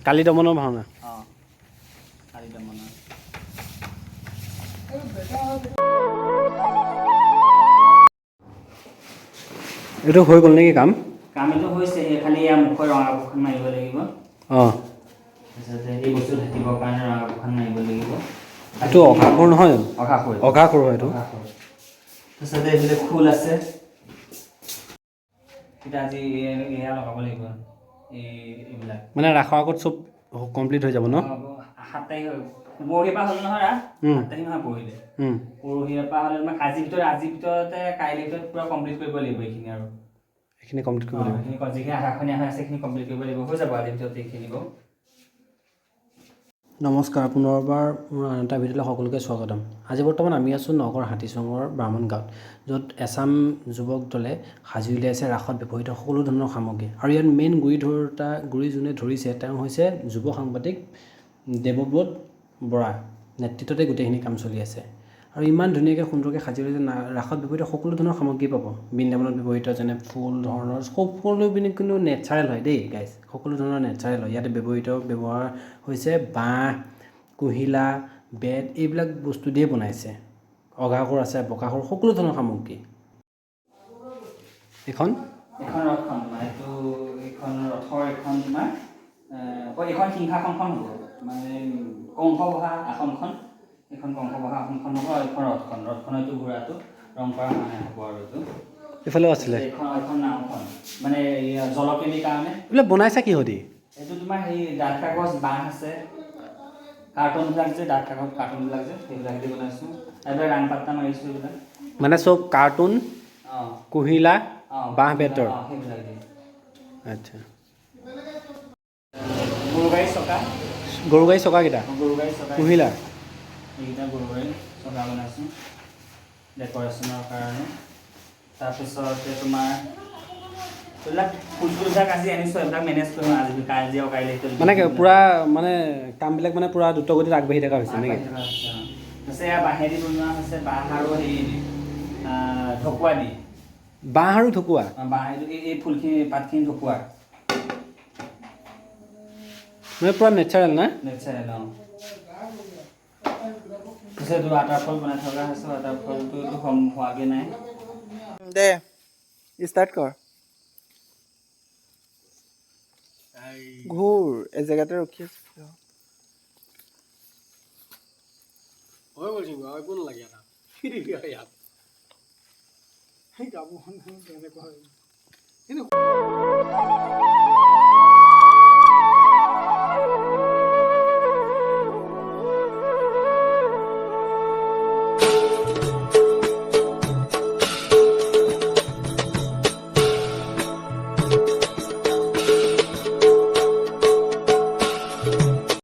কালি দমনৰ ভাওনা কালি দমনৰ এইটো হৈ গ'ল নেকি কাম কামটো হৈছে খালি মুখৰ ৰঙা কাপোৰখন মাৰিব লাগিব তাৰপিছতে এই বস্তু ঢাকিবৰ কাৰণে ৰঙা কাপোৰখন মাৰিব লাগিব এইটো অঘাখুৰ নহয় অঘাখুৰ হয় এইটো তাৰপিছতে এইফালে খোল আছে এতিয়া আজি এয়া লগাব লাগিব এইবিলাক মানে ৰাসৰ আগত চব কমপ্লিট হৈ যাব ন 7 তাৰিখ পৰহিৰ পৰা হ'ল নহয় 7 তাৰিখ নহয় পৰহিৰ পৰা হ'লে তোমাক আজিৰ ভিতৰতে কাইলৈৰ ভিতৰত পূৰা কমপ্লিট কৰিব লাগিব এইখিনি আৰু এইখিনি কমপ্লিট কৰিব লাগিব যিখিনি আধাখনীয়া হৈ আছে সেইখিনি কমপ্লিট কৰিব লাগিব হৈ যাব আজিৰ ভিতৰত এইখিনি বাৰু নমস্কাৰ পুনৰবাৰ মোৰ আন এটা ভিডিঅ'লৈ সকলোকে স্বাগতম আজি বৰ্তমান আমি আছোঁ নগৰ হাতীচঙৰ ব্ৰাহ্মণ গাঁৱত য'ত এছাম যুৱক দলে সাজি উলিয়াইছে ৰাসত ব্যৱহৃত সকলো ধৰণৰ সামগ্ৰী আৰু ইয়াত মেইন গুৰি যোনে ধৰিছে তেওঁ হৈছে যুৱ সাংবাদিক দেৱব্ৰত বৰা নেতৃত্বতে গোটেইখিনি কাম চলি আছে আৰু ইমান ধুনীয়াকৈ সুন্দৰকৈ সাজি উলিয়াইছে ৰাসত ব্যৱহৃত সকলো ধৰণৰ সামগ্ৰী পাব বৃন্দাবনত ব্যৱহৃত যেনে ফুল ধৰণৰ সকলো কিন্তু নেচাৰেল হয় দেই গাইজ সকলো ধৰণৰ নেচাৰেল হয় ইয়াতে ব্যৱহাৰ হৈছে বাঁহ কুহিলা বেত এইবিলাক বস্তু দিয়ে বনাইছে অঘাখুৰ আছে বকাখুৰ সকলো ধৰণৰ সামগ্ৰী এখন ৰথখন তোমাৰ এইখন ৰথৰ এখন তোমাৰ এইখন সিংহাসনখন হ'ব মানে কংস বহা আসনখন এইখন কংস বহা আসনখন হ'ব আৰু এইখন ৰথখন এইটো ঘোঁৰাটো ৰং কৰা মানে হ'ব আৰু এইটো এইফালেও আছিলে এইখন নাওখন মানে জলকেলিৰ কাৰণে এইবিলাক বনাইছা কিহতি এইটো তোমাৰ সেই ডাঠ কাগজ বাঁহ আছে কাৰ্টুনবিলাক যে ডাঠ কাগজ কাৰ্টুনবিলাক যে সেইবিলাক দি বনাইছোঁ এইবিলাক ৰাং পাত্তা মাৰিছোঁ এইবিলাক মানে চব কাৰ্টুন কুহিলা বাঁহ বেতৰ সেইবিলাক দি আচ্ছা গৰু গাড়ী চকা চকাকেইটা কুহিলা এইকেইটা গৰু গাড়ী চকা বনাইছোঁ ডেক'ৰেশ্যনৰ কাৰণে তাৰপিছতে তোমাৰ এইবিলাক ফুলবিলাক আজি আনিছোঁ এইবিলাক মেনেজ কৰিম আজি কাইলৈ মানে পূৰা মানে কামবিলাক মানে পূৰা দ্ৰুতগতিত আগবাঢ়ি থকা হৈছে নেকি তাৰপিছত এয়া বাঁহেদি বনোৱা হৈছে বাঁহ আৰু হেৰি দি ঢকুৱা দি বাঁহ আৰু ঢকুৱা বাঁহেদি এই ফুলখিনি পাতখিনি ঢকুৱা মানে পূৰা নেচাৰেল না নেচাৰেল পিছত ৱাটাৰ ফল বনাই থকা হৈছে ৱাটাৰ ফলটো হোৱাগৈ নাই দে ষ্টাৰ্ট কৰ ঘূৰ এই জেগাতে ৰখি আছো হৈ গ'ল চিংগু একো নালাগে ইয়াত গাবখন তেনেকুৱা হয় কিন্তু